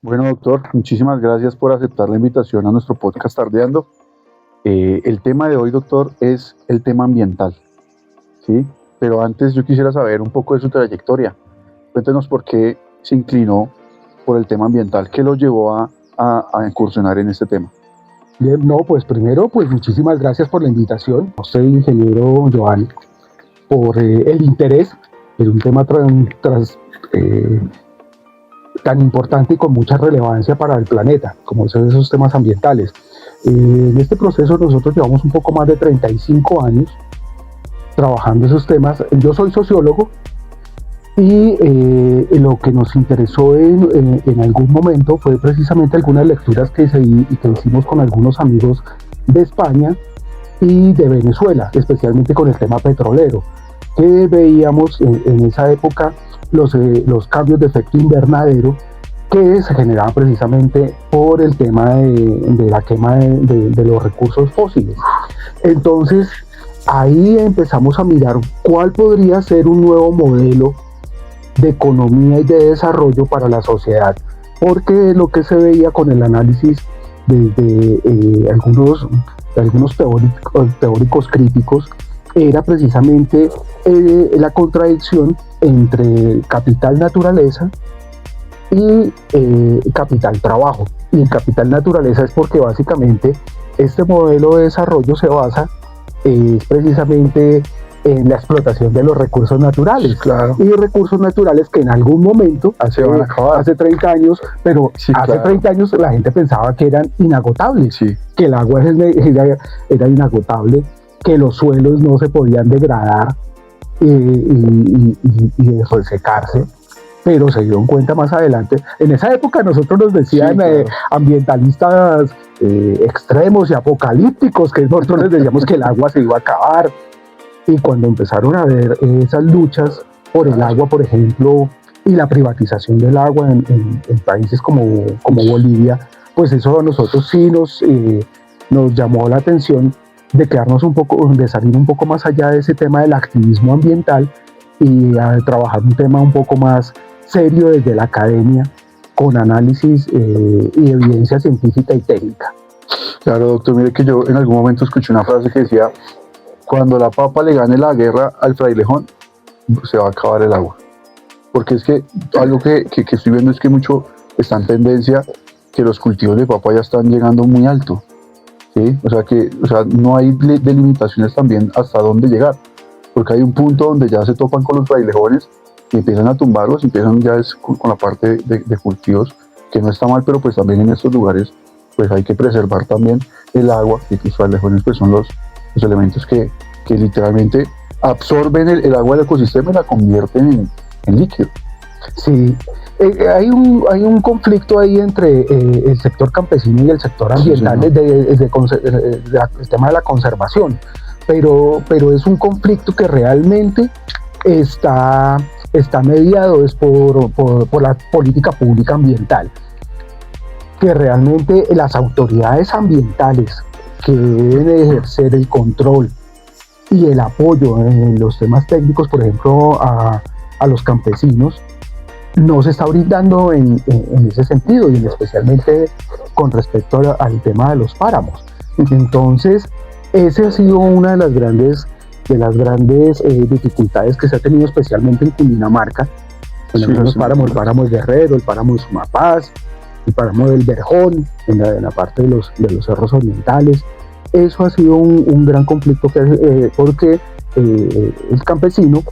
Bueno, doctor, muchísimas gracias por aceptar la invitación a nuestro podcast Tardeando. El tema de hoy, doctor, es el tema ambiental, ¿sí? Pero antes yo quisiera saber un poco de su trayectoria. Cuéntenos por qué se inclinó por el tema ambiental, qué lo llevó a incursionar en este tema. Bien, no, pues primero, pues muchísimas gracias por la invitación. A usted, ingeniero Joan, por el interés en un tema tan importante y con mucha relevancia para el planeta, como son esos temas ambientales. En este proceso nosotros llevamos un poco más de 35 años trabajando esos temas. Yo soy sociólogo y lo que nos interesó en algún momento fue precisamente algunas lecturas que hicimos con algunos amigos de España y de Venezuela, especialmente con el tema petrolero, que veíamos en esa época los cambios de efecto invernadero que se generaban precisamente por el tema de la quema de los recursos fósiles. Entonces, ahí empezamos a mirar cuál podría ser un nuevo modelo de economía y de desarrollo para la sociedad, porque lo que se veía con el análisis de algunos teóricos críticos era precisamente la contradicción entre capital naturaleza y capital trabajo. Y el capital naturaleza es porque básicamente este modelo de desarrollo se basa precisamente en la explotación de los recursos naturales. Claro. Y recursos naturales que en algún momento, hace 30 años, pero sí, hace 30 años la gente pensaba que eran inagotables, sí, que el agua era inagotable, que los suelos no se podían degradar y resecarse. Pero se dieron cuenta más adelante. En esa época nosotros nos decían sí, claro, ambientalistas extremos y apocalípticos, que nosotros les decíamos que el agua se iba a acabar. Y cuando empezaron a ver esas luchas por el agua, por ejemplo, y la privatización del agua en países como Bolivia, pues eso a nosotros sí nos llamó la atención de quedarnos de salir un poco más allá de ese tema del activismo ambiental y a trabajar un tema un poco más serio desde la academia, con análisis y evidencia científica y técnica. Claro, doctor, mire que yo en algún momento escuché una frase que decía: cuando la papa le gane la guerra al frailejón, se va a acabar el agua. Porque es que algo que estoy viendo es que mucho está en tendencia que los cultivos de papa ya están llegando muy alto, ¿sí? O sea, no hay delimitaciones también hasta dónde llegar, porque hay un punto donde ya se topan con los frailejones y empiezan a tumbarlos, empiezan ya con la parte de cultivos, que no está mal, pero pues también en estos lugares pues hay que preservar también el agua, y los frailejones pues son los elementos que literalmente absorben el agua del ecosistema y la convierten en líquido. Sí, hay un conflicto ahí entre el sector campesino y el sector ambiental, sí, desde el tema de la conservación, pero es un conflicto que realmente está mediado es por la política pública ambiental, que realmente las autoridades ambientales que deben ejercer el control y el apoyo en los temas técnicos, por ejemplo, a los campesinos, no se está brindando en ese sentido, y especialmente con respecto al tema de los páramos. Entonces, ese ha sido una de las grandes dificultades que se ha tenido, especialmente en Cundinamarca, el páramo de Guerrero, el páramo de Sumapaz, el páramo del Verjón, en la parte de los cerros orientales. Eso ha sido un gran conflicto porque el campesino,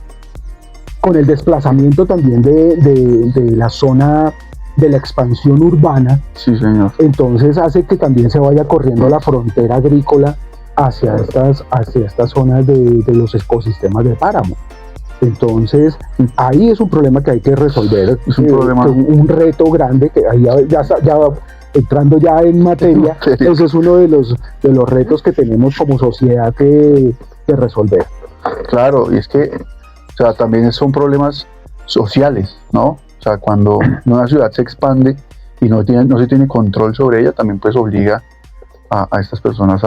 con el desplazamiento también de la zona de la expansión urbana, sí, señor, entonces hace que también se vaya corriendo la frontera agrícola hacia estas zonas de los ecosistemas de páramo. Entonces, ahí es un problema que hay que resolver, es un reto grande, que ahí ya entrando ya en materia, ese es uno de los retos que tenemos como sociedad que resolver. Claro, y es que, o sea, también son problemas sociales, ¿no? O sea, cuando una ciudad se expande y no se tiene control sobre ella, también pues obliga a estas personas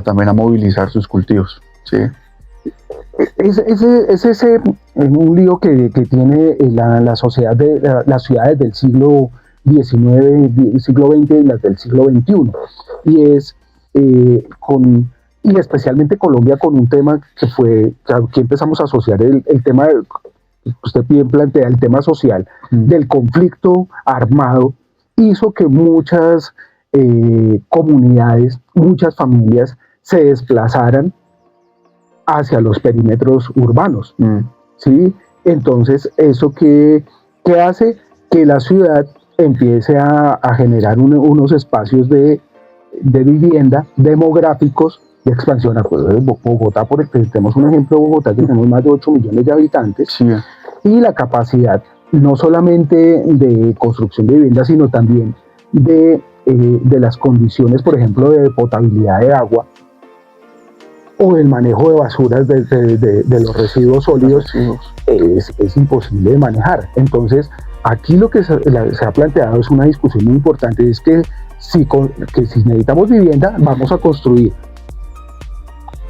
también a movilizar sus cultivos, ¿sí? Es un lío que tiene la sociedad las ciudades del siglo siglo XX y las del siglo XXI. Y es y especialmente Colombia con un tema que aquí empezamos a asociar el tema, usted bien plantea, el tema social del conflicto armado, hizo que muchas comunidades, muchas familias se desplazaran hacia los perímetros urbanos, ¿sí? Entonces, ¿eso qué hace? Que la ciudad empiece a generar unos espacios de vivienda demográficos de expansión. Bogotá, por ejemplo, tenemos un ejemplo de Bogotá que tenemos más de 8 millones de habitantes, sí, y la capacidad no solamente de construcción de viviendas, sino también de las condiciones, por ejemplo, de potabilidad de agua o del manejo de basuras de los residuos sólidos, es imposible de manejar. Entonces, aquí lo que se ha planteado es una discusión muy importante, es que si necesitamos vivienda, vamos a construir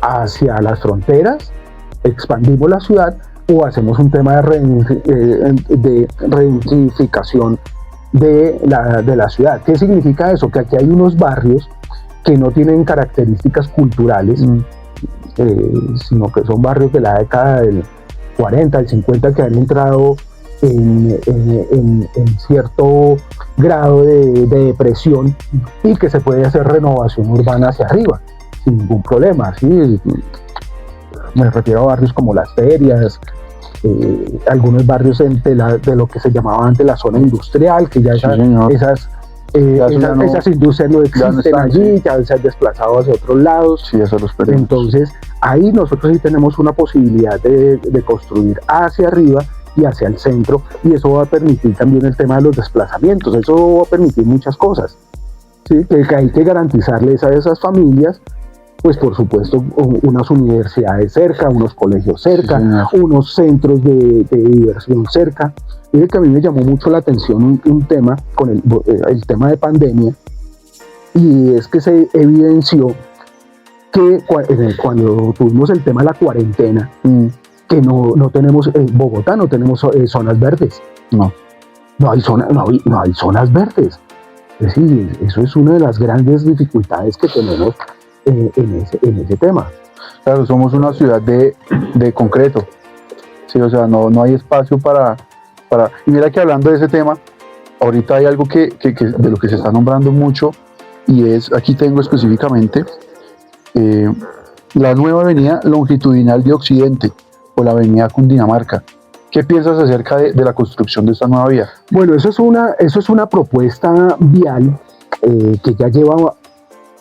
hacia las fronteras, expandimos la ciudad, o hacemos un tema de reunificación de la ciudad. ¿Qué significa eso? Que aquí hay unos barrios que no tienen características culturales, sino que son barrios de la década del 40, del 50, que han entrado en cierto grado de depresión, y que se puede hacer renovación urbana hacia arriba sin ningún problema, ¿sí? Me refiero a barrios como Las Ferias, algunos barrios de lo que se llamaba antes la zona industrial, que ya esas industrias no existen allí, ya se han desplazado hacia otros lados. Sí, eso lo esperemos. Entonces, ahí nosotros sí tenemos una posibilidad de construir hacia arriba y hacia el centro, y eso va a permitir también el tema de los desplazamientos. Eso va a permitir muchas cosas, ¿sí? Que hay que garantizarles a esas familias, pues por supuesto, unas universidades cerca, unos colegios cerca, unos centros de diversión cerca. Mire que a mí me llamó mucho la atención un tema con el tema de pandemia, y es que se evidenció que cuando tuvimos el tema de la cuarentena, que no tenemos, en Bogotá no tenemos zonas verdes. No hay zonas verdes. Es decir, eso es una de las grandes dificultades que tenemos en ese tema. Claro, somos una ciudad de concreto. Sí, o sea, no hay espacio para... Y mira que hablando de ese tema, ahorita hay algo que de lo que se está nombrando mucho, y es, aquí tengo específicamente, la nueva avenida longitudinal de Occidente, o la avenida Cundinamarca. ¿Qué piensas acerca de la construcción de esta nueva vía? Bueno, eso es una propuesta vial que ya lleva,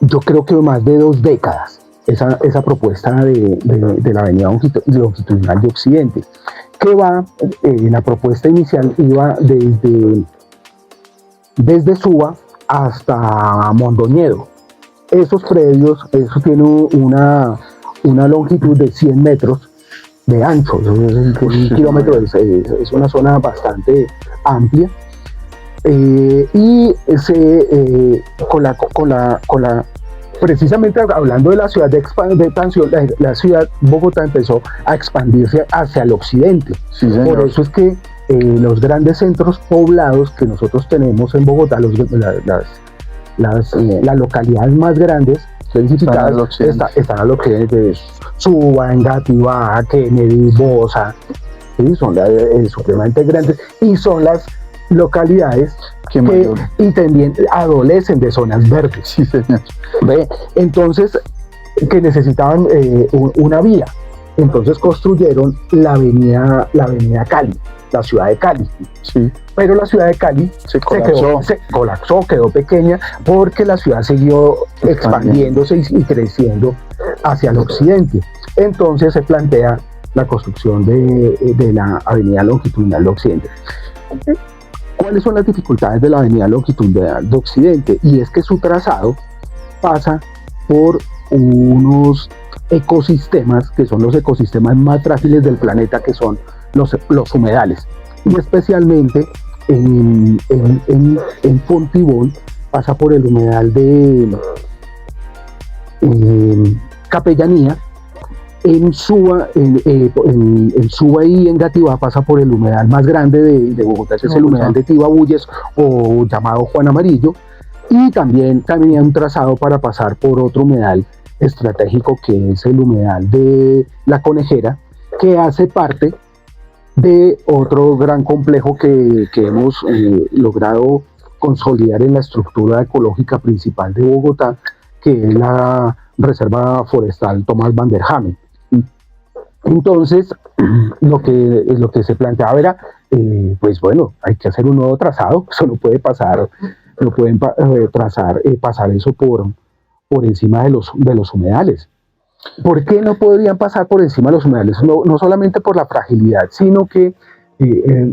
yo creo que más de 2 décadas, esa propuesta de la avenida longitudinal de Occidente, que va, la propuesta inicial iba desde Suba hasta Mondoñedo. Esos predios, eso tiene una longitud de 100 metros de ancho, un kilómetro, es una zona bastante amplia, y precisamente hablando de la ciudad de expansión, la ciudad Bogotá empezó a expandirse hacia el occidente. Sí, por eso es que los grandes centros poblados que nosotros tenemos en Bogotá, las localidades más grandes identificadas están al occidente: Suba, Engativá, Kennedy, Bosa, ¿sí? Son supremamente grandes, y son las localidades que y también adolecen de zonas verdes. Sí, señor. ¿Ve? Entonces, que necesitaban una vía. Entonces construyeron la avenida Cali, la ciudad de Cali. Sí. Pero la ciudad de Cali se colapsó, quedó pequeña, porque la ciudad siguió expandiéndose y creciendo hacia el occidente. Entonces se plantea la construcción de la avenida longitudinal de Occidente. ¿Cuáles son las dificultades de la avenida longitudinal de Occidente? Y es que su trazado pasa por unos ecosistemas que son los ecosistemas más frágiles del planeta, que son los humedales, y especialmente en Fontibón pasa por el humedal de Capellanía, en Suba, en Suba y en Gativá pasa por el humedal más grande de Bogotá, que es el humedal de Tibabuyes, o llamado Juan Amarillo, y también hay un trazado para pasar por otro humedal estratégico, que es el humedal de La Conejera, que hace parte de otro gran complejo que hemos logrado consolidar en la estructura ecológica principal de Bogotá, que es la Reserva Forestal Tomás Van der Hamen. Entonces, lo que se planteaba era, pues bueno, hay que hacer un nuevo trazado, eso no puede pasar, no pueden pasar eso por encima de los humedales. ¿Por qué no podrían pasar por encima de los humedales? No solamente por la fragilidad, sino que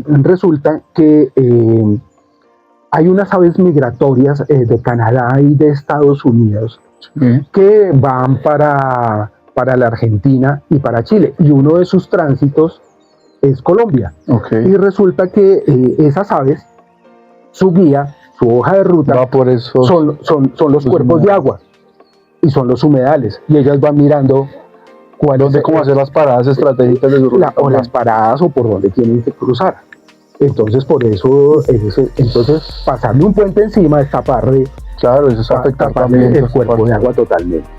resulta que hay unas aves migratorias de Canadá y de Estados Unidos que van para la Argentina y para Chile, y uno de sus tránsitos es Colombia. Y resulta que esas aves, su guía, su hoja de ruta, va por eso, son los cuerpos de agua, y son los humedales, y ellas van mirando cómo hacer las paradas estratégicas de su ruta, o las paradas, o por dónde tienen que cruzar. Entonces, por eso, pasarle un puente encima es taparle, claro, eso es afectar también el cuerpo de agua totalmente.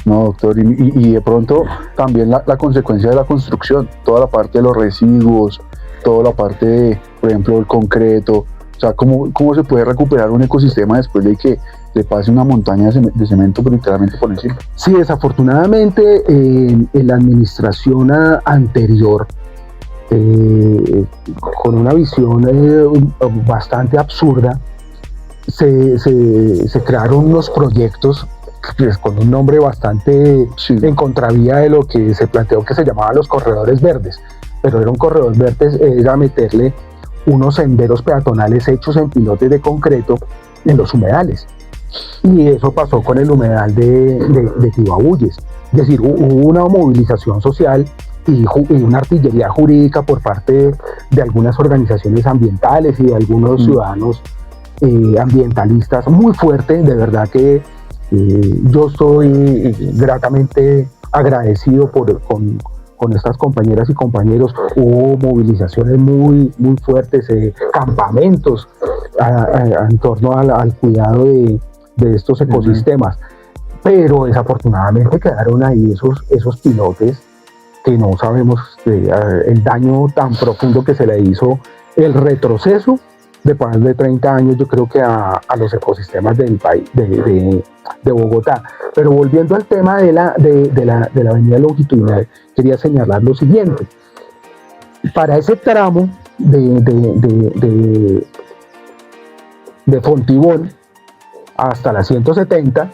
No, doctor, y de pronto también la consecuencia de la construcción, toda la parte de los residuos, toda la parte de, por ejemplo, el concreto, o sea, cómo se puede recuperar un ecosistema después de que le pase una montaña de cemento literalmente por encima. Sí, desafortunadamente en la administración anterior, con una visión bastante absurda, se crearon unos proyectos pues, con un nombre bastante en contravía de lo que se planteó, que se llamaban los corredores verdes, pero era un corredor verde, era meterle unos senderos peatonales hechos en pilotes de concreto en los humedales. Y eso pasó con el humedal de Tibabuyes. Es decir, hubo una movilización social y una artillería jurídica por parte de algunas organizaciones ambientales y de algunos ciudadanos ambientalistas muy fuerte. De verdad que yo estoy gratamente agradecido con estas compañeras y compañeros. Hubo movilizaciones muy fuertes, campamentos en torno al cuidado de estos ecosistemas, pero desafortunadamente quedaron ahí esos pilotes que no sabemos el daño tan profundo que se le hizo, el retroceso de más de 30 años, yo creo que a los ecosistemas del país, de Bogotá. Pero volviendo al tema de la avenida longitudinal, quería señalar lo siguiente. Para ese tramo de Fontibón hasta la 170,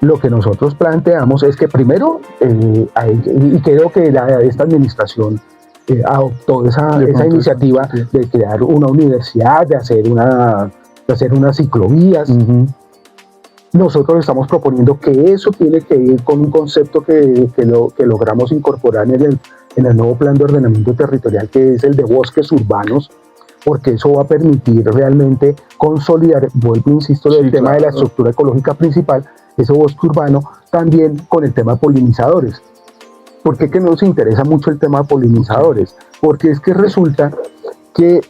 lo que nosotros planteamos es que primero, y creo que esta administración adoptó esa iniciativa de crear una universidad, de hacer unas ciclovías. Nosotros estamos proponiendo que eso tiene que ir con un concepto que logramos incorporar en el nuevo plan de ordenamiento territorial, que es el de bosques urbanos, porque eso va a permitir realmente consolidar, vuelvo insisto, el tema de la estructura ecológica principal, ese bosque urbano, también con el tema de polinizadores. ¿Por qué que nos interesa mucho el tema de polinizadores? Porque es que resulta que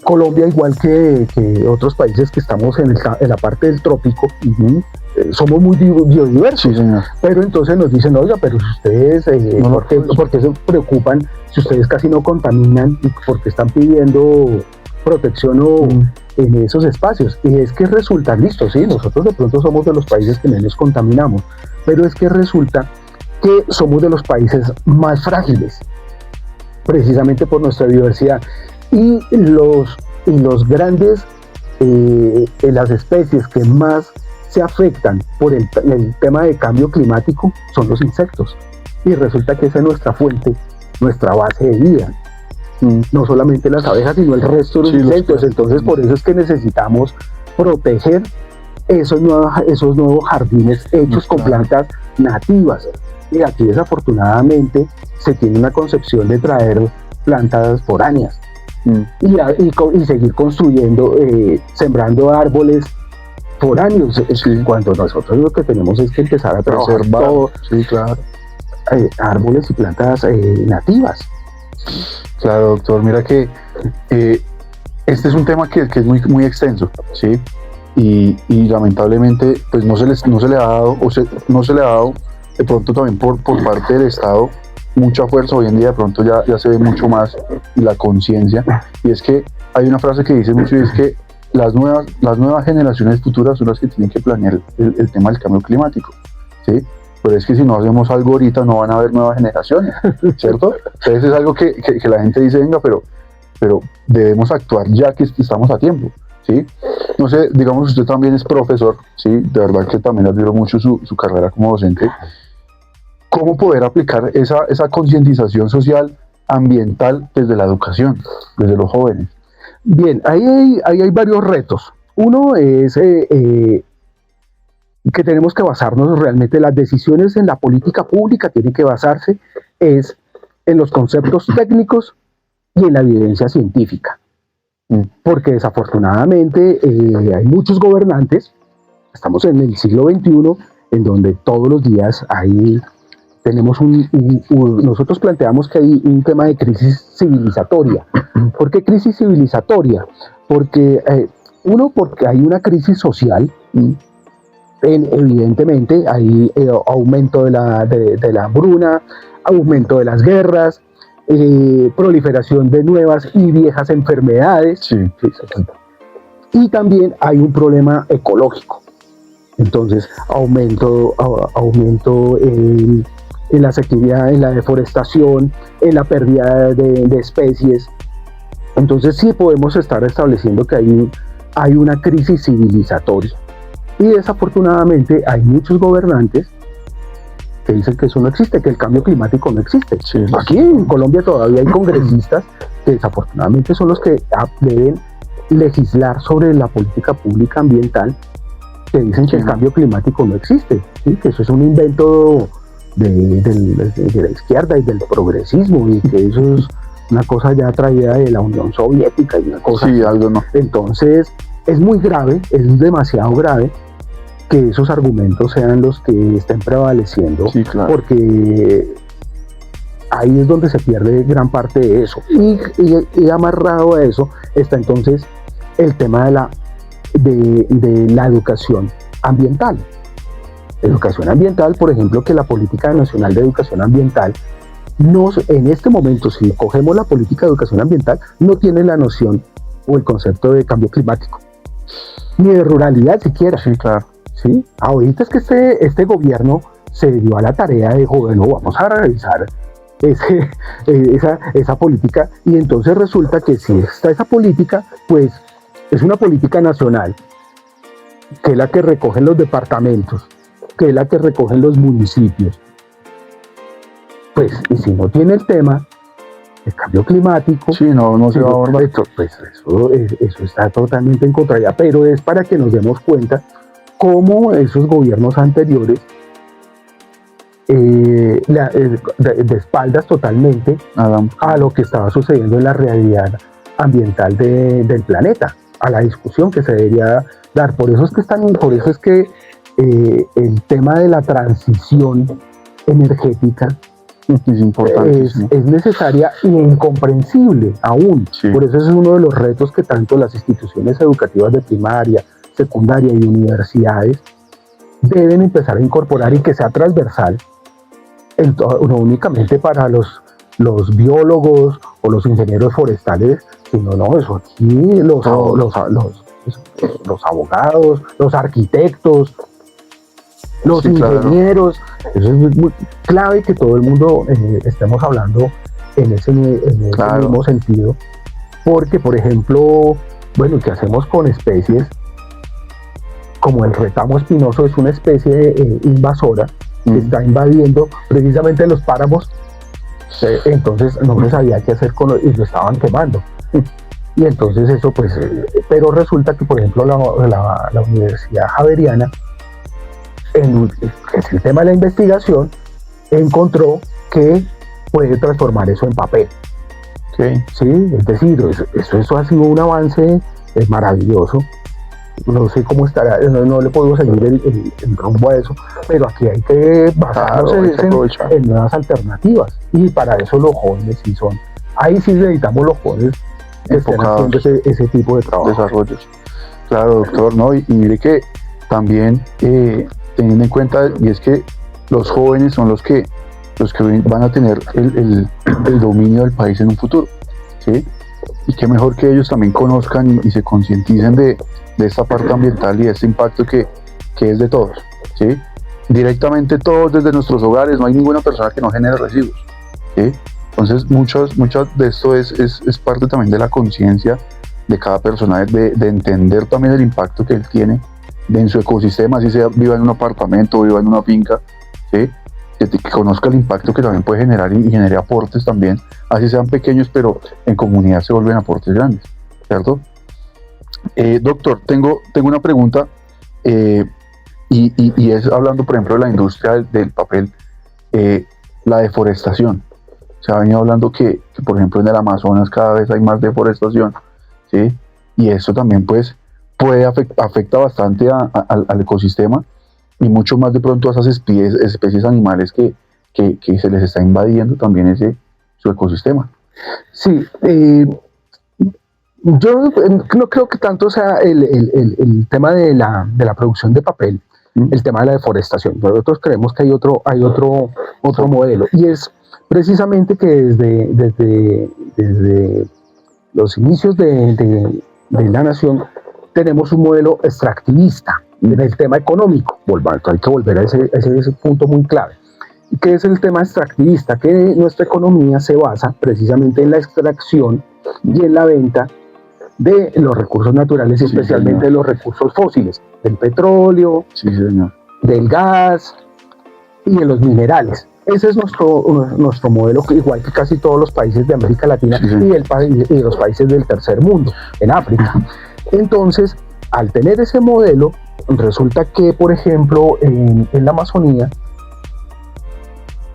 Colombia, igual que otros países que estamos en la parte del trópico, somos muy biodiversos, pero entonces nos dicen, oiga, pero si ustedes, ¿por qué se preocupan si ustedes casi no contaminan y porque están pidiendo protección en esos espacios? Y es que resulta, listo, sí, nosotros de pronto somos de los países que menos contaminamos, pero es que resulta que somos de los países más frágiles, precisamente por nuestra biodiversidad. Y los grandes, las especies que más se afectan por el tema de cambio climático son los insectos. Y resulta que esa es nuestra fuente, nuestra base de vida. No solamente las abejas, sino el resto de los insectos. Entonces, por eso es que necesitamos proteger esos nuevos jardines hechos con plantas nativas. Y aquí, desafortunadamente, se tiene una concepción de traer plantas foráneas. Y seguir construyendo, sembrando árboles foráneos, cuando nosotros lo que tenemos es que empezar a trabajar todo. árboles y plantas nativas. Claro, doctor, mira que este es un tema que es muy, muy extenso, ¿sí? Y lamentablemente pues no se le ha dado, no se le ha dado de pronto también por parte del Estado mucha fuerza. Hoy en día de pronto ya se ve mucho más la conciencia, y es que hay una frase que dice mucho, y es que las nuevas generaciones futuras son las que tienen que planear el tema del cambio climático, ¿sí? Pero es que si no hacemos algo ahorita no van a haber nuevas generaciones, ¿cierto? Entonces es algo que la gente dice, venga, pero debemos actuar ya que estamos a tiempo, ¿sí? No sé, digamos, usted también es profesor, ¿sí? De verdad que también admiro mucho su carrera como docente. ¿Cómo poder aplicar esa concientización social, ambiental, desde la educación, desde los jóvenes? Bien, ahí hay varios retos. Uno es que tenemos que basarnos realmente, las decisiones en la política pública tienen que basarse es en los conceptos técnicos y en la evidencia científica. Porque desafortunadamente hay muchos gobernantes, estamos en el siglo XXI, en donde todos los días tenemos nosotros planteamos que hay un tema de crisis civilizatoria. ¿Por qué crisis civilizatoria? Porque porque hay una crisis social, evidentemente hay aumento de la hambruna, aumento de las guerras, proliferación de nuevas y viejas enfermedades, sí. Y también hay un problema ecológico. Entonces, aumento en la sequía, en la deforestación, en la pérdida de especies. Entonces sí podemos estar estableciendo que hay una crisis civilizatoria. Y desafortunadamente hay muchos gobernantes que dicen que eso no existe, que el cambio climático no existe. Sí. Aquí en Colombia todavía hay congresistas que desafortunadamente son los que deben legislar sobre la política pública ambiental, que dicen que el cambio climático no existe, ¿sí? Que eso es un invento de la izquierda y del progresismo, y que eso es una cosa ya traída de la Unión Soviética y una cosa. Sí, algo no. Entonces es muy grave, es demasiado grave que esos argumentos sean los que estén prevaleciendo, sí, claro. Porque ahí es donde se pierde gran parte de eso. Y amarrado a eso está entonces el tema de la educación ambiental. Educación ambiental, por ejemplo, que la Política Nacional de Educación Ambiental, en este momento, si cogemos la política de educación ambiental, no tiene la noción o el concepto de cambio climático, ni de ruralidad siquiera. Sí, claro. ¿Sí? Ahorita es que este gobierno se dio a la tarea de, bueno, vamos a revisar esa política, y entonces resulta que si está esa política, pues es una política nacional, que es la que recogen los departamentos, que es la que recogen los municipios. Pues, y si no tiene el tema, el cambio climático, sí, no se va a abordar. Pues eso está totalmente en contra ya, pero es para que nos demos cuenta cómo esos gobiernos anteriores, de espaldas totalmente a lo que estaba sucediendo en la realidad ambiental del planeta, a la discusión que se debería dar. Por eso es que el tema de la transición energética es importante, es necesaria e incomprensible aún. Sí. Por eso es uno de los retos que tanto las instituciones educativas de primaria, secundaria y universidades deben empezar a incorporar, y que sea transversal, no únicamente para los biólogos o los ingenieros forestales, sino eso aquí los abogados, los arquitectos, los ingenieros. Claro. Eso es muy clave, que todo el mundo estemos hablando en ese mismo sentido, porque, por ejemplo, ¿qué hacemos con especies como el retamo espinoso? Es una especie invasora que está invadiendo precisamente los páramos. Entonces no se sabía qué hacer y lo estaban quemando. Y entonces eso, pues, pero resulta que, por ejemplo, la Universidad Javeriana, en el tema de la investigación, encontró que puede transformar eso en papel. Okay. Sí, es decir, eso ha sido un avance maravilloso. no sé cómo estará, no le puedo seguir el rumbo a eso, pero aquí hay que basarnos en nuevas alternativas, y para eso los jóvenes sí son, ahí sí necesitamos los jóvenes que estén haciendo ese tipo de trabajo. Desarrollos. Claro, doctor, ¿no? Y mire que también teniendo en cuenta, y es que los jóvenes son los que van a tener el dominio del país en un futuro, ¿sí? Y qué mejor que ellos también conozcan y se concienticen de esta parte ambiental y de este impacto que es de todos, ¿sí? Directamente todos desde nuestros hogares, no hay ninguna persona que no genere residuos, ¿sí? Entonces muchas de esto es parte también de la conciencia de cada persona, de entender también el impacto que él tiene en su ecosistema, así sea viva en un apartamento o viva en una finca, ¿sí? Que conozca el impacto que también puede generar y genere aportes también, así sean pequeños, pero en comunidad se vuelven aportes grandes, ¿cierto? Doctor, tengo una pregunta, y es hablando, por ejemplo, de la industria del papel, la deforestación. Se ha venido hablando que, por ejemplo, en el Amazonas cada vez hay más deforestación, ¿sí? Y eso también, pues, afecta bastante al ecosistema, y mucho más de pronto a esas especies animales que se les está invadiendo también su ecosistema. Sí, yo no creo que tanto sea el tema de la producción de papel, el tema de la deforestación. Nosotros creemos que hay otro modelo, y es precisamente que desde los inicios de la nación tenemos un modelo extractivista en el tema económico. Hay que volver a ese punto muy clave. ¿Qué es el tema extractivista? Que nuestra economía se basa precisamente en la extracción y en la venta de los recursos naturales, y especialmente de los recursos fósiles, del petróleo, del gas y de los minerales. Ese es nuestro modelo, igual que casi todos los países de América Latina y los países del tercer mundo, en África. Entonces, al tener ese modelo, resulta que, por ejemplo, en la Amazonía,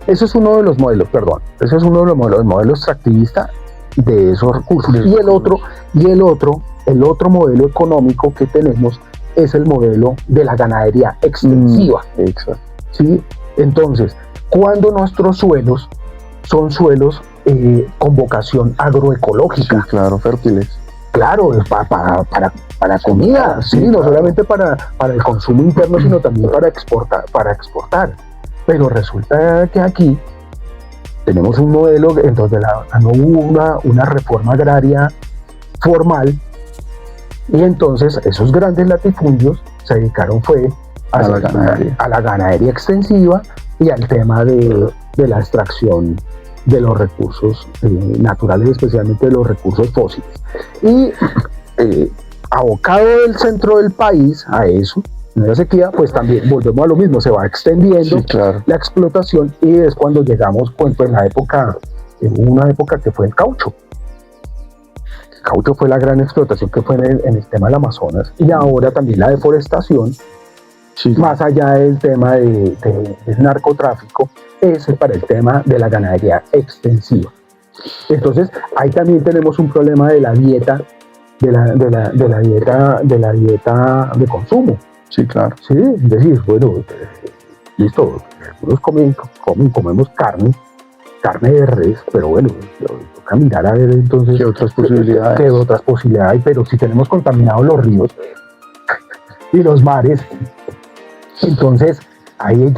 ese es uno de los modelos, el modelo extractivista de esos recursos. Y el otro modelo económico que tenemos es el modelo de la ganadería extensiva. Exacto. ¿Sí? Entonces, cuando nuestros suelos son suelos con vocación agroecológica. Sí, claro, fértiles. Claro, para comida, sí, no solamente para el consumo interno, sino también para exportar. Pero resulta que aquí tenemos un modelo en donde no hubo una reforma agraria formal, y entonces esos grandes latifundios se dedicaron a la ganadería extensiva y al tema de la extracción de los recursos naturales, especialmente de los recursos fósiles. Y abocado del centro del país a eso, en la sequía, pues también volvemos a lo mismo, se va extendiendo la explotación, y es cuando llegamos en una época que fue el caucho. El caucho fue la gran explotación que fue en el tema del Amazonas, y ahora también la deforestación, más allá del tema del narcotráfico, es para el tema de la ganadería extensiva. Entonces, ahí también tenemos un problema de la dieta, de la dieta de consumo. Sí, claro. Sí, es decir, bueno, listo, algunos comemos carne de res, pero bueno, toca mirar a ver entonces qué otras posibilidades hay. Pero si tenemos contaminados los ríos y los mares, entonces hay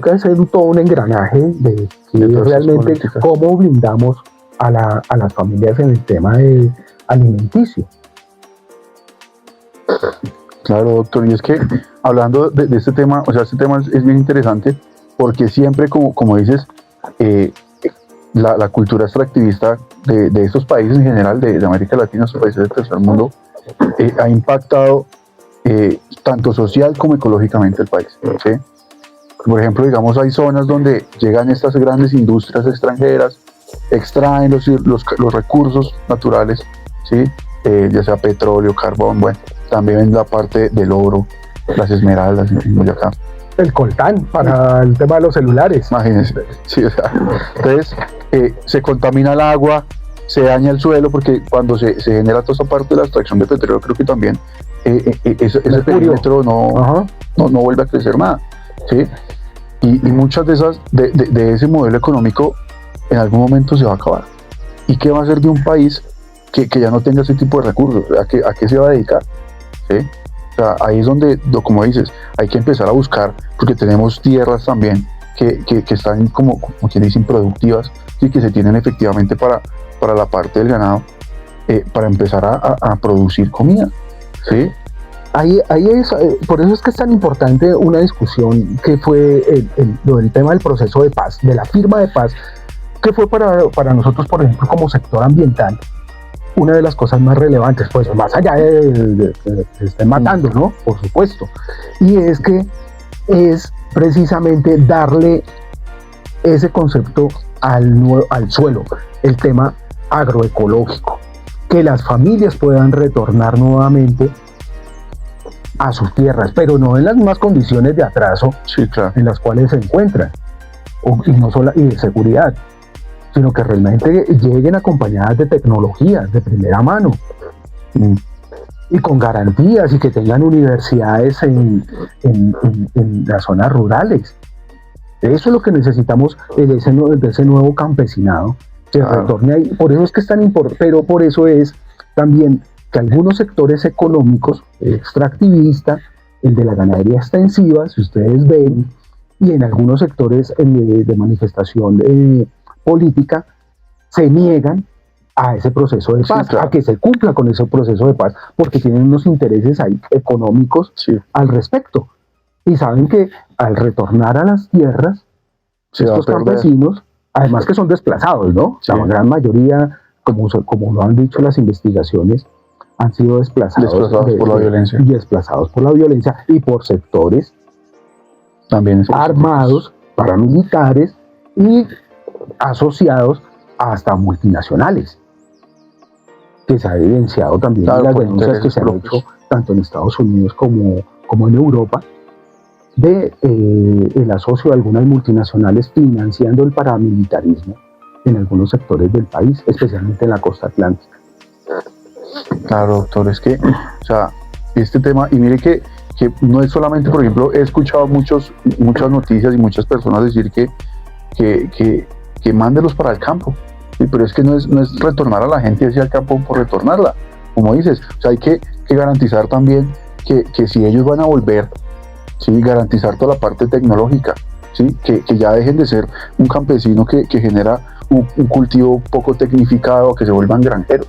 que hacer todo un engranaje de realmente cómo blindamos a las familias en el tema alimenticio. Claro, doctor, y es que hablando de este tema, o sea, este tema es bien interesante, porque siempre, como dices, la cultura extractivista de estos países en general, de América Latina, estos países del tercer mundo, ha impactado tanto social como ecológicamente el país, ¿sí? Por ejemplo, digamos, hay zonas donde llegan estas grandes industrias extranjeras, extraen los recursos naturales, ¿sí? Ya sea petróleo, carbón, bueno, también en la parte del oro, las esmeraldas en Boyacá. El coltán para el tema de los celulares. Imagínense. Sí, o sea, entonces se contamina el agua, se daña el suelo, porque cuando se genera toda esta parte de la extracción de petróleo, creo que también ese perímetro no vuelve a crecer nada, ¿sí? Y muchas de esas, de ese modelo económico, en algún momento se va a acabar. ¿Y qué va a hacer de un país que ya no tenga ese tipo de recursos? ¿A qué se va a dedicar? ¿Sí? O sea, ahí es donde, como dices, hay que empezar a buscar, porque tenemos tierras también que están como quien dice, improductivas, y que se tienen efectivamente para la parte del ganado, para empezar a producir comida, ¿sí? Ahí es, por eso es que es tan importante una discusión que fue el tema del proceso de paz, de la firma de paz, que fue para nosotros, por ejemplo, como sector ambiental, una de las cosas más relevantes, pues más allá de que se estén matando, ¿no? Por supuesto. Y es que es precisamente darle ese concepto al suelo, el tema agroecológico, que las familias puedan retornar nuevamente a sus tierras, pero no en las mismas condiciones de atraso, sí, claro, en las cuales se encuentran, y de seguridad, sino que realmente lleguen acompañadas de tecnologías de primera mano y con garantías, y que tengan universidades en las zonas rurales. Eso es lo que necesitamos de ese nuevo campesinado que retorne ahí. Por eso es que es tan importante, pero por eso es también que algunos sectores económicos, extractivistas, el de la ganadería extensiva, si ustedes ven, y en algunos sectores de manifestación política, se niegan a ese proceso de paz, sí, claro, a que se cumpla con ese proceso de paz, porque tienen unos intereses ahí económicos, sí, al respecto. Y saben que al retornar a las tierras, estos campesinos, además que son desplazados, ¿no? Sí. La gran mayoría, como lo han dicho las investigaciones, han sido desplazados por la violencia. Y desplazados por la violencia y por sectores también armados, paramilitares y asociados hasta multinacionales, que se ha evidenciado también en las denuncias que se han hecho tanto en Estados Unidos como en Europa, de el asocio de algunas multinacionales financiando el paramilitarismo en algunos sectores del país, especialmente en la costa atlántica. Claro, doctor, es que, o sea, este tema, y mire que no es solamente, por ejemplo, he escuchado muchas noticias y muchas personas decir que mándelos para el campo, ¿sí? Pero es que no es retornar a la gente hacia el campo por retornarla, como dices, o sea, hay que garantizar también que si ellos van a volver, ¿sí? Garantizar toda la parte tecnológica, ¿sí? Que ya dejen de ser un campesino que genera un cultivo poco tecnificado, que se vuelvan granjeros,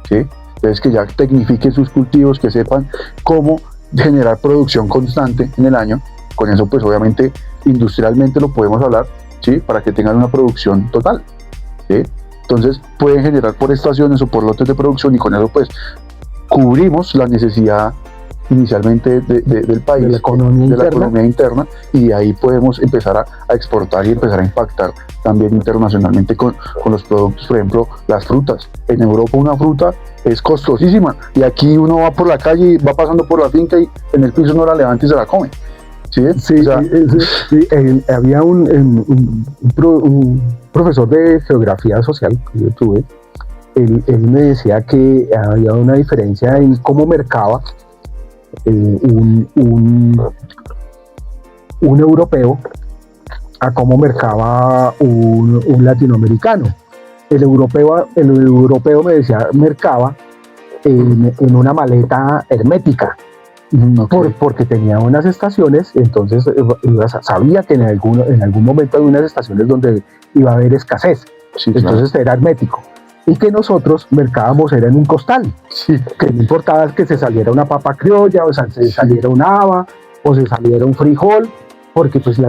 ¿sí? Entonces que ya tecnifiquen sus cultivos, que sepan cómo generar producción constante en el año. Con eso pues obviamente industrialmente lo podemos hablar, ¿sí? Para que tengan una producción total, ¿sí? Entonces pueden generar por estaciones o por lotes de producción, y con eso pues cubrimos la necesidad inicialmente del país, de la economía interna, y ahí podemos empezar a exportar y empezar a impactar también internacionalmente con los productos. Por ejemplo, las frutas. En Europa una fruta es costosísima, y aquí uno va por la calle y va pasando por la finca y en el piso uno la levanta y se la come. ¿Sí? Sí, o sea, había un profesor de geografía social que yo tuve. Él me decía que había una diferencia en cómo mercaba un europeo a cómo mercaba un latinoamericano. El europeo me decía mercaba en una maleta hermética, okay, porque tenía unas estaciones, entonces sabía que en algún momento hay unas estaciones donde iba a haber escasez, sí, entonces claro, era hermético. Y que nosotros mercábamos era en un costal, sí, que no importaba que se saliera una papa criolla, o se saliera un haba, o se saliera un frijol, porque pues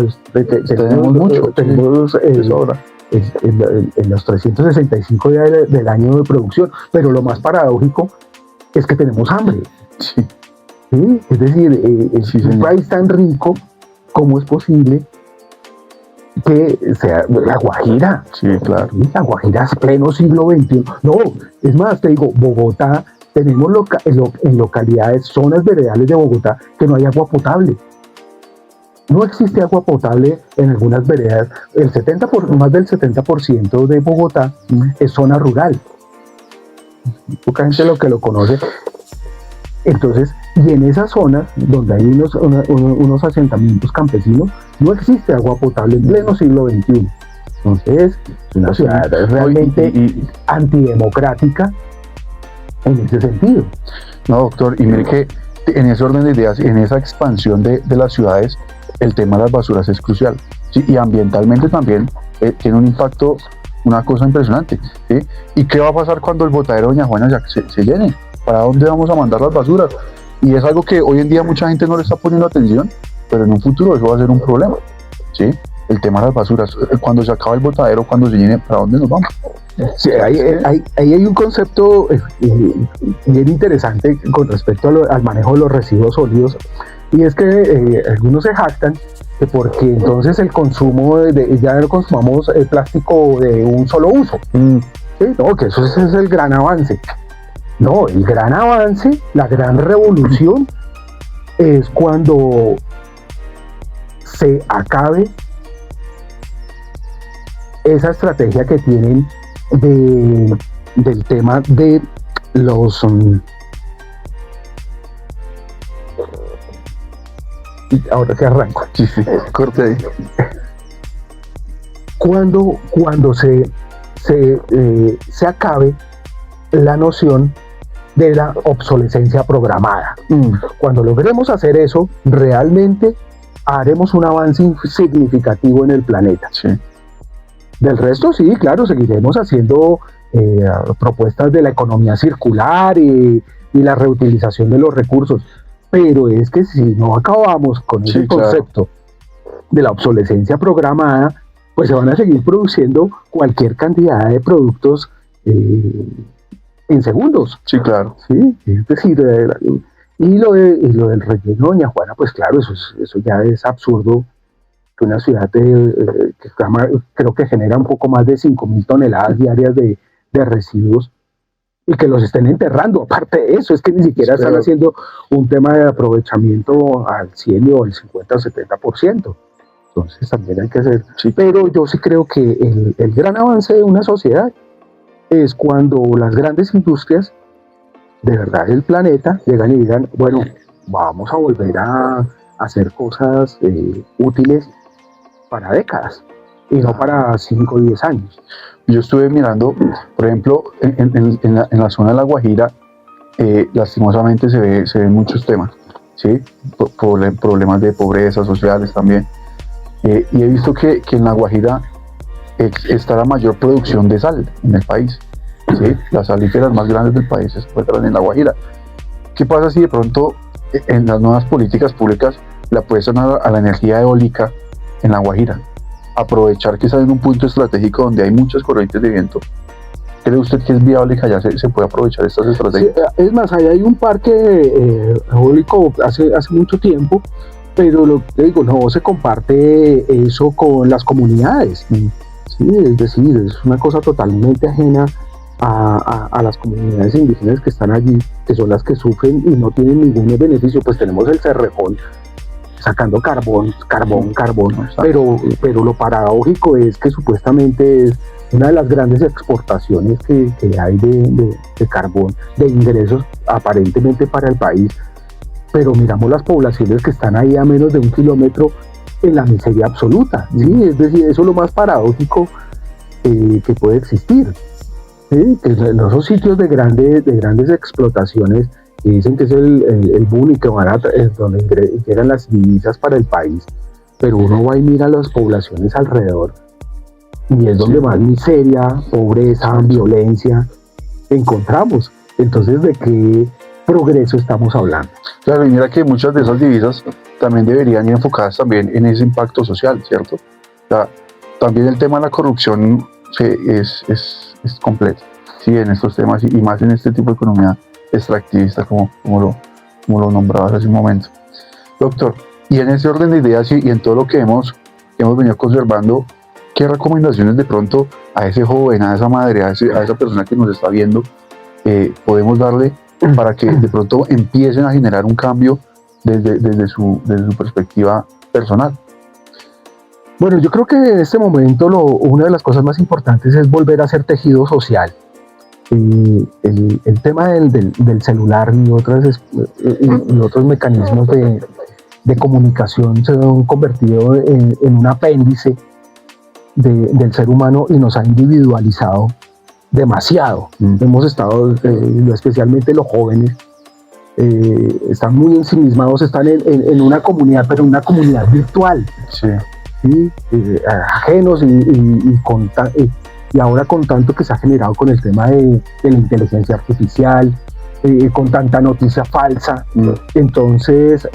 tenemos mucho, tenemos en los 365 días del año de producción, pero lo más paradójico es que tenemos hambre. Sí. ¿Sí? Es decir, un país tan rico, ¿cómo es posible que sea la Guajira? Sí, claro. La Guajira es pleno siglo XXI. No, es más, te digo, Bogotá, tenemos en localidades, zonas veredales de Bogotá, que no hay agua potable. No existe agua potable en algunas veredas. Más del 70% de Bogotá es zona rural. Entonces, poca gente lo que lo conoce. Entonces, y en esas zonas donde hay unos asentamientos campesinos, no existe agua potable en pleno siglo XXI. Entonces, es una ciudad realmente antidemocrática en ese sentido. No, doctor, y mire que en ese orden de ideas, en esa expansión de las ciudades, el tema de las basuras es crucial, ¿sí? Y ambientalmente también tiene un impacto, una cosa impresionante, ¿sí? ¿Y qué va a pasar cuando el botadero de Doña Juana se llene? ¿Para dónde vamos a mandar las basuras? Y es algo que hoy en día mucha gente no le está poniendo atención, pero en un futuro eso va a ser un problema, ¿sí? El tema de las basuras, cuando se acaba el botadero, cuando se llene, ¿para dónde nos vamos? Sí, ahí hay un concepto bien interesante con respecto al manejo de los residuos sólidos, y es que algunos se jactan de porque entonces el consumo ya no consumamos el plástico de un solo uso. ¿Sí? No, que eso es el gran avance. No, el gran avance, la gran revolución es cuando se acabe esa estrategia que tienen del tema de los ahora que arranco. Sí, corte ahí. Cuando se acabe la noción de la obsolescencia programada. Cuando logremos hacer eso, realmente haremos un avance significativo en el planeta. Sí. Del resto, sí, claro, seguiremos haciendo propuestas de la economía circular y la reutilización de los recursos, pero es que si no acabamos con ese concepto de la obsolescencia programada, pues se van a seguir produciendo cualquier cantidad de productos en segundos. Sí, claro. Sí, es decir, y lo del relleno de Doña Juana, pues claro, eso ya es absurdo. Que una ciudad que creo que genera un poco más de 5.000 toneladas diarias de residuos, y que los estén enterrando. Aparte de eso, es que ni siquiera están haciendo un tema de aprovechamiento al 100 o al 50 o 70%. Entonces también hay que hacer. Sí. Pero yo sí creo que el gran avance de una sociedad es cuando las grandes industrias de verdad del planeta llegan y digan, bueno, vamos a volver a hacer cosas útiles para décadas y no para 5 o 10 años. Yo estuve mirando, por ejemplo, en la zona de La Guajira, lastimosamente se ven muchos temas, ¿sí? Problemas de pobreza sociales también, y he visto que en La Guajira está la mayor producción de sal en el país, ¿sí? Las salíferas más grandes del país se encuentran en La Guajira. ¿Qué pasa si de pronto en las nuevas políticas públicas le apuestan a la energía eólica en La Guajira? Aprovechar que está en un punto estratégico donde hay muchas corrientes de viento. ¿Cree usted que es viable que allá se pueda aprovechar estas estrategias? Sí, es más, allá hay un parque eólico hace mucho tiempo, pero lo que digo, no se comparte eso con las comunidades. Sí, es decir, es una cosa totalmente ajena a las comunidades indígenas que están allí, que son las que sufren y no tienen ningún beneficio. Pues tenemos el Cerrejón sacando carbón, pero lo paradójico es que supuestamente es una de las grandes exportaciones que hay de carbón, de ingresos aparentemente para el país, pero miramos las poblaciones que están ahí a menos de 1 kilómetro en la miseria absoluta, ¿sí? Es decir, eso es lo más paradójico que puede existir, ¿sí? Que en esos sitios de grandes explotaciones, que dicen que es el boom y que van es donde llegan las divisas para el país, pero uno va y mira las poblaciones alrededor y es donde más miseria, pobreza, violencia encontramos. Entonces, ¿de qué progreso estamos hablando? Claro, y mira que muchas de esas divisas también deberían ir enfocadas también en ese impacto social, ¿cierto? O sea, también el tema de la corrupción es completo, sí, en estos temas y más en este tipo de economía extractivista como lo nombrabas hace un momento. Doctor, y en ese orden de ideas y en todo lo que hemos venido conservando, ¿qué recomendaciones de pronto a ese joven, a esa madre, a esa persona que nos está viendo, podemos darle para que de pronto empiecen a generar un cambio desde su perspectiva personal? Bueno, yo creo que en este momento una de las cosas más importantes es volver a hacer tejido social. el tema del celular y otros mecanismos de comunicación se han convertido en un apéndice del ser humano y nos ha individualizado demasiado. Hemos estado, especialmente los jóvenes, están muy ensimismados, están en una comunidad, pero en una comunidad virtual. Sí. ¿Sí? Ajenos y ahora con tanto que se ha generado con el tema de la inteligencia artificial, con tanta noticia falsa, entonces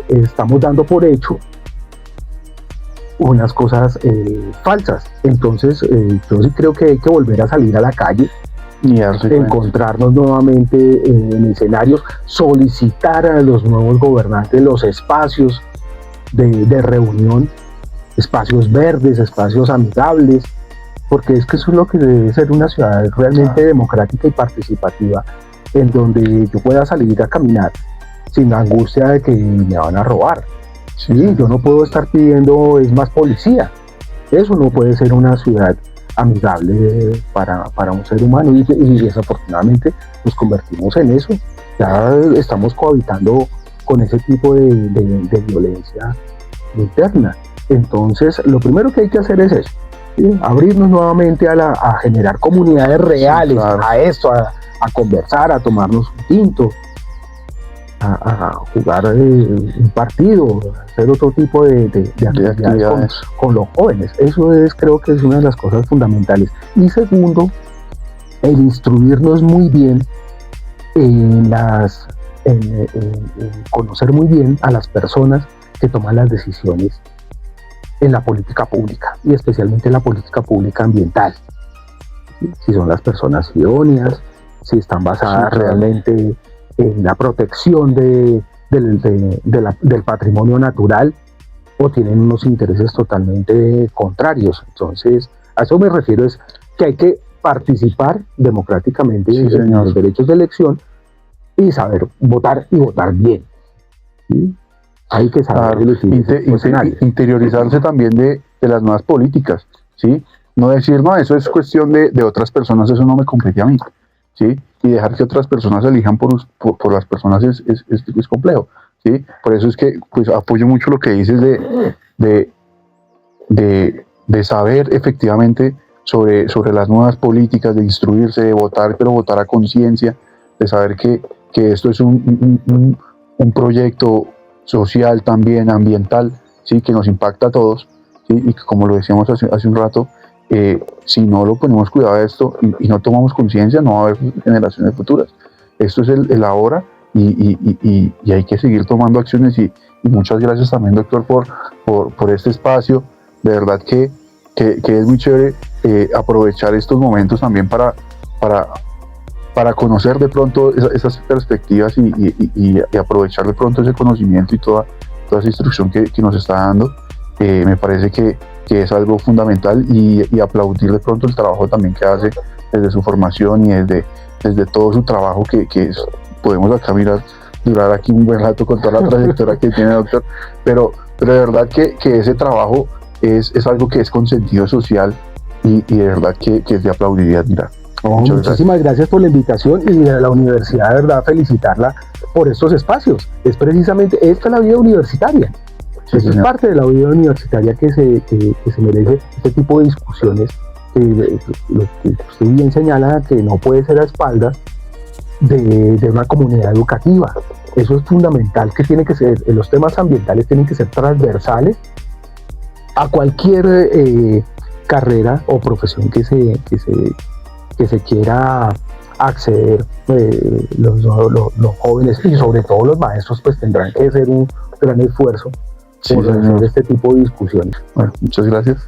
estamos dando por hecho unas cosas falsas. Entonces yo sí creo que hay que volver a salir a la calle, encontrarnos nuevamente en escenarios, solicitar a los nuevos gobernantes los espacios de reunión, espacios verdes, espacios amigables, porque es que eso es lo que debe ser una ciudad realmente democrática y participativa, en donde yo pueda salir a caminar sin la angustia de que me van a robar. Sí, yo no puedo estar pidiendo es más policía. Eso no puede ser una ciudad amigable para un ser humano, y desafortunadamente nos convertimos en eso. Ya estamos cohabitando con ese tipo de violencia interna. Entonces lo primero que hay que hacer es eso, ¿sí? Abrirnos nuevamente a generar comunidades reales, sí, claro, a esto, a conversar, a tomarnos un tinto, a jugar un partido, a hacer otro tipo de actividades con los jóvenes. Eso creo que es una de las cosas fundamentales. Y segundo, el instruirnos muy bien en conocer muy bien a las personas que toman las decisiones en la política pública, y especialmente en la política pública ambiental. Si son las personas idóneas, si están basadas realmente en la protección del patrimonio natural, o tienen unos intereses totalmente contrarios. Entonces, a eso me refiero, es que hay que participar democráticamente en los derechos de elección y saber votar, y votar bien. ¿Sí? Hay que saber interiorizarse también de las nuevas políticas, ¿sí? No decir, no, eso es cuestión de otras personas, eso no me compete a mí, ¿sí? Y dejar que otras personas elijan por las personas es complejo, ¿sí? Por eso es que pues apoyo mucho lo que dices de saber efectivamente sobre las nuevas políticas, de instruirse, de votar, pero votar a conciencia, de saber que esto es un proyecto social, también ambiental, ¿sí? Que nos impacta a todos, ¿sí? Y que, como lo decíamos hace un rato, si no lo ponemos cuidado a esto y no tomamos conciencia, no va a haber generaciones futuras. Esto es el ahora, y hay que seguir tomando acciones, y muchas gracias también, doctor, por este espacio. De verdad que es muy chévere aprovechar estos momentos también para conocer de pronto esas perspectivas y aprovechar de pronto ese conocimiento y toda esa instrucción que nos está dando. Me parece que es algo fundamental, y aplaudir de pronto el trabajo también que hace desde su formación y desde todo su trabajo, que podemos acá durar aquí un buen rato con toda la trayectoria que tiene, doctor, pero de verdad que ese trabajo es algo que es con sentido social, y de verdad que es de aplaudir y admirar. Muchísimas gracias por la invitación, y a la universidad, de verdad, felicitarla por estos espacios. Es precisamente esta la vida universitaria. Sí, es parte de la vida universitaria que se merece este tipo de discusiones, lo que usted bien señala, que no puede ser a espaldas de una comunidad educativa. Eso es fundamental, que tiene que ser, los temas ambientales tienen que ser transversales a cualquier carrera o profesión que se quiera acceder. Los jóvenes, y sobre todo los maestros, pues tendrán que hacer un gran esfuerzo por hacer este tipo de discusiones. Bueno, muchas gracias.